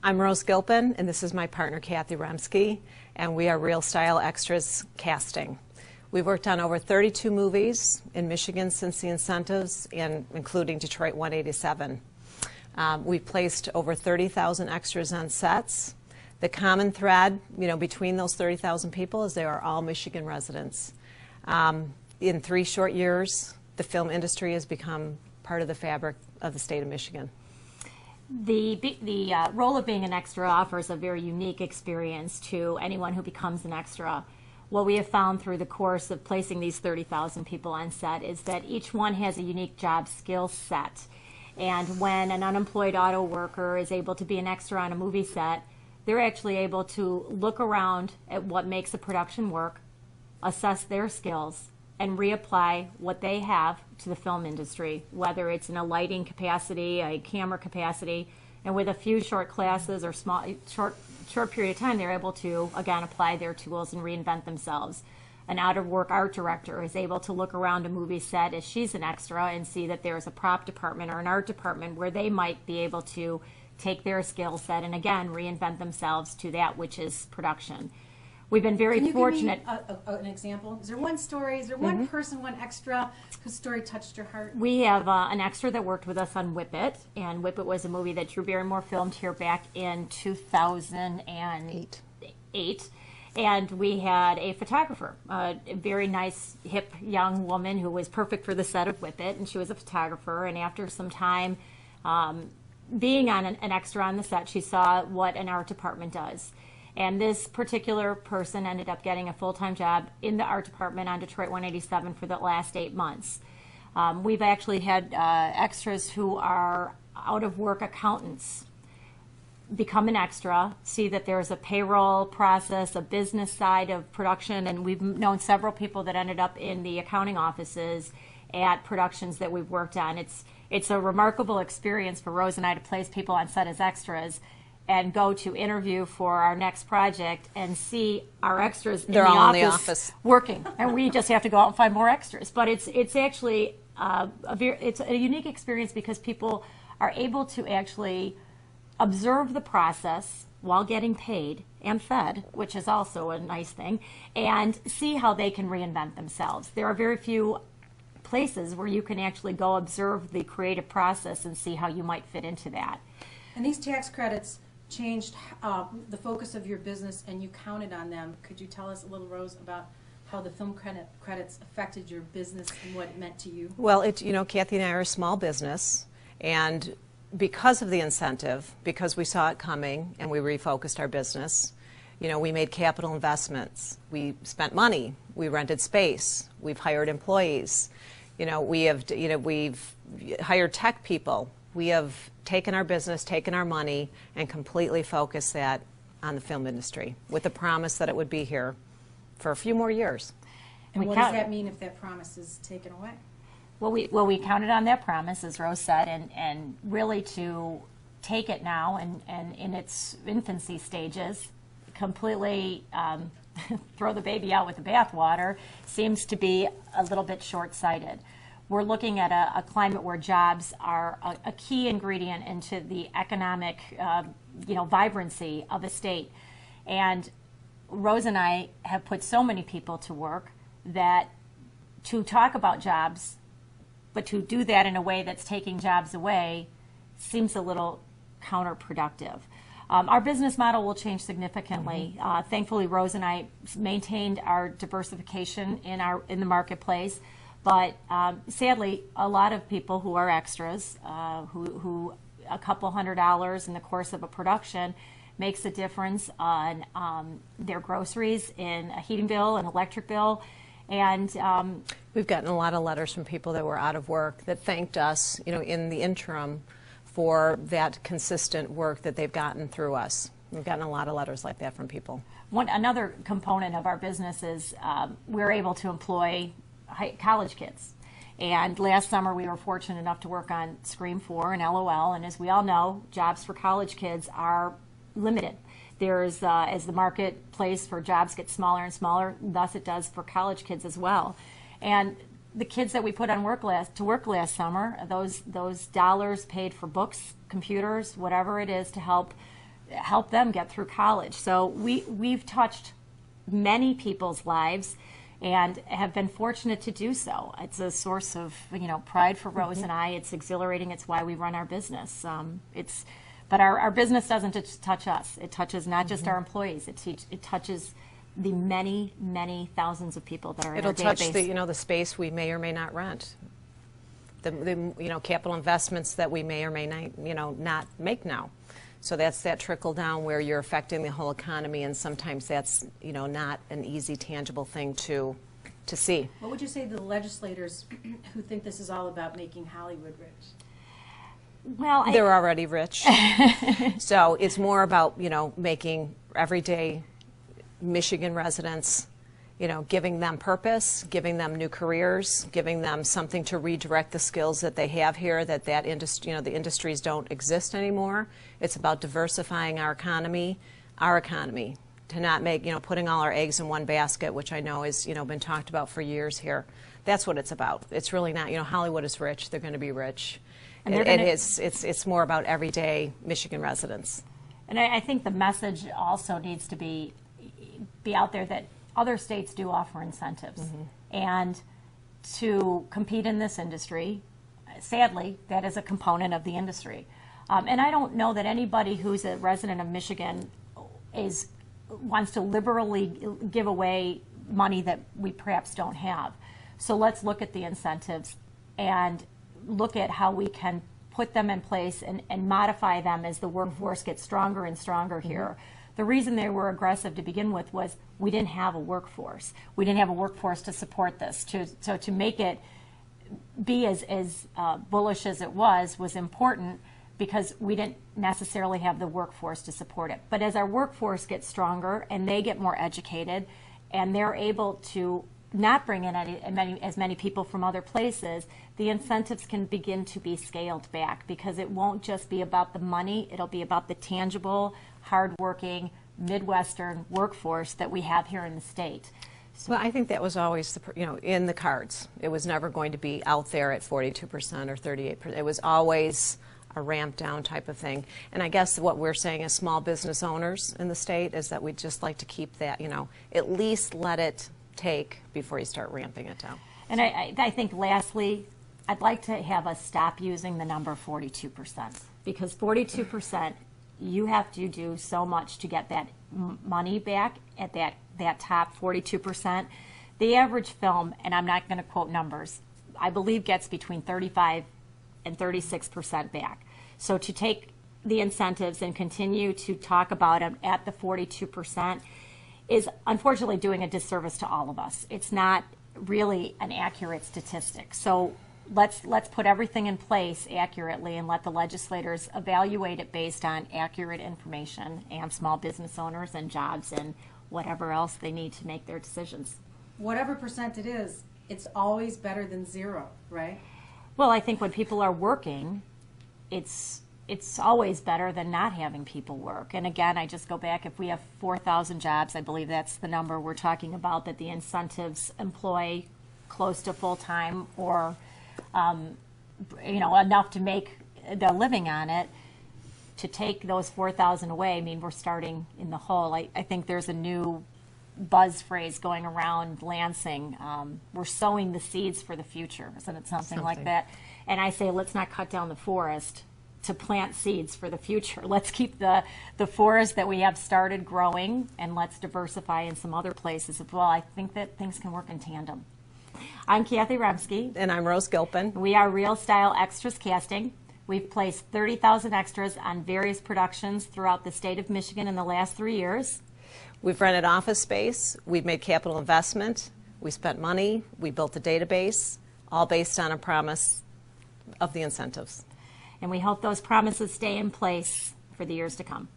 I'm Rose Gilpin, and this is my partner, Kathy Remski, and we are Real Style Extras Casting. We've worked on over 32 movies in Michigan since the incentives, and including Detroit 187. We've placed over 30,000 extras on sets. The common thread, between those 30,000 people is they are all Michigan residents. In 3 short years, the film industry has become part of the fabric of the state of Michigan. The role of being an extra offers a very unique experience to anyone who becomes an extra. What we have found through the course of placing these 30,000 people on set is that each one has a unique job skill set. And when an unemployed auto worker is able to be an extra on a movie set, they're actually able to look around at what makes a production work, assess their skills, and reapply what they have to the film industry, whether it's in a lighting capacity, a camera capacity, and with a few short classes or short period of time, they're able to, again, apply their tools and reinvent themselves. An out-of-work art director is able to look around a movie set as she's an extra and see that there's a prop department or an art department where they might be able to take their skill set and, again, reinvent themselves to that which is production. We've been very fortunate. Can you give me an example? Is there one story, is there one person, one extra whose story touched your heart? We have an extra that worked with us on Whip It, and Whip It was a movie that Drew Barrymore filmed here back in 2008. And we had a photographer, a very nice, hip, young woman who was perfect for the set of Whip It, and she was a photographer, and after some time being on an extra on the set, she saw what an art department does. And this particular person ended up getting a full-time job in the art department on Detroit 187 for the last 8 months. We've actually had extras who are out-of-work accountants become an extra, see that there's a payroll process, a business side of production, and we've known several people that ended up in the accounting offices at productions that we've worked on. It's a remarkable experience for Rose and I to place people on set as extras and go to interview for our next project and see our extras in the office working, and we just have to go out and find more extras. But it's actually it's a unique experience because people are able to actually observe the process while getting paid and fed, which is also a nice thing, and see how they can reinvent themselves. There are very few places where you can actually go observe the creative process and see how you might fit into that. And these tax credits changed the focus of your business, and you counted on them. Could you tell us a little, Rose, about how the film credits affected your business and what it meant to you? Well, Kathy and I are a small business, and because of the incentive, because we saw it coming and we refocused our business, we made capital investments. We spent money. We rented space. We've hired employees. We've hired tech people. We have taken our business, taken our money, and completely focused that on the film industry with the promise that it would be here for a few more years. And what does that mean if that promise is taken away? Well, we counted on that promise, as Rose said, and really to take it now and in its infancy stages, completely throw the baby out with the bathwater seems to be a little bit short-sighted. We're looking at a climate where jobs are a key ingredient into the economic, vibrancy of a state. And Rose and I have put so many people to work that to talk about jobs, but to do that in a way that's taking jobs away seems a little counterproductive. Our business model will change significantly. Thankfully, Rose and I maintained our diversification in the marketplace. But sadly, a lot of people who are extras, who a couple $100 in the course of a production makes a difference on their groceries, in a heating bill, an electric bill. And we've gotten a lot of letters from people that were out of work that thanked us, in the interim for that consistent work that they've gotten through us. We've gotten a lot of letters like that from people. Another component of our business is we're able to employ college kids. And last summer we were fortunate enough to work on Scream 4 and LOL, and as we all know, jobs for college kids are limited. There's, as the marketplace for jobs gets smaller and smaller, thus it does for college kids as well. And the kids that we put on work last summer, those dollars paid for books, computers, whatever it is to help help them get through college. So we've touched many people's lives and have been fortunate to do so. It's a source of pride for Rose and I. It's exhilarating. It's why we run our business. But our business doesn't just touch us. It touches not just our employees. It touches the many, many thousands of people that are in our database. It'll touch the space we may or may not rent. The capital investments that we may or may not not make now. So that's that trickle down where you're affecting the whole economy, and sometimes that's not an easy, tangible thing to see. What would you say to the legislators who think this is all about making Hollywood rich? Well, they're already rich. So it's more about making everyday Michigan residents, giving them purpose, giving them new careers, giving them something to redirect the skills that they have here, that industry, the industries don't exist anymore. It's about diversifying our economy, to not make, putting all our eggs in one basket, which I know has, been talked about for years here. That's what it's about. It's really not, Hollywood is rich. They're going to be rich. And it's more about everyday Michigan residents. And I think the message also needs to be out there that other states do offer incentives. And to compete in this industry, sadly, that is a component of the industry. And I don't know that anybody who's a resident of Michigan wants to liberally give away money that we perhaps don't have. So let's look at the incentives and look at how we can put them in place and modify them as the workforce gets stronger and stronger here. The reason they were aggressive to begin with was we didn't have a workforce. We didn't have a workforce to support this. So to make it be as bullish as it was important because we didn't necessarily have the workforce to support it. But as our workforce gets stronger and they get more educated and they're able to not bring in as many people from other places, the incentives can begin to be scaled back because it won't just be about the money, it'll be about the tangible, hardworking, Midwestern workforce that we have here in the state. So, well, I think that was always in the cards. It was never going to be out there at 42% or 38%. It was always a ramp down type of thing. And I guess what we're saying as small business owners in the state is that we'd just like to keep that, at least let it take before you start ramping it down. And I think lastly, I'd like to have us stop using the number 42% because 42%, you have to do so much to get that money back at that top 42%. The average film, and I'm not going to quote numbers, I believe gets between 35 and 36% back. So to take the incentives and continue to talk about them at the 42% is unfortunately doing a disservice to all of us. It's not really an accurate statistic. So let's put everything in place accurately and let the legislators evaluate it based on accurate information and small business owners and jobs and whatever else they need to make their decisions. Whatever percent it is, it's always better than zero, right? Well, I think when people are working, it's always better than not having people work. And again, I just go back, if we have 4,000 jobs, I believe that's the number we're talking about, that the incentives employ close to full-time or enough to make their living on it. To take those 4,000 away, I mean, we're starting in the hole. I think there's a new buzz phrase going around Lansing. We're sowing the seeds for the future. Isn't it something like that? And I say, let's not cut down the forest to plant seeds for the future. Let's keep the forest that we have started growing, and let's diversify in some other places as well. I think that things can work in tandem. I'm Kathy Remski. And I'm Rose Gilpin. We are Real Style Extras Casting. We've placed 30,000 extras on various productions throughout the state of Michigan in the last 3 years. We've rented office space, we've made capital investment, we spent money, we built a database, all based on a promise of the incentives. And we hope those promises stay in place for the years to come.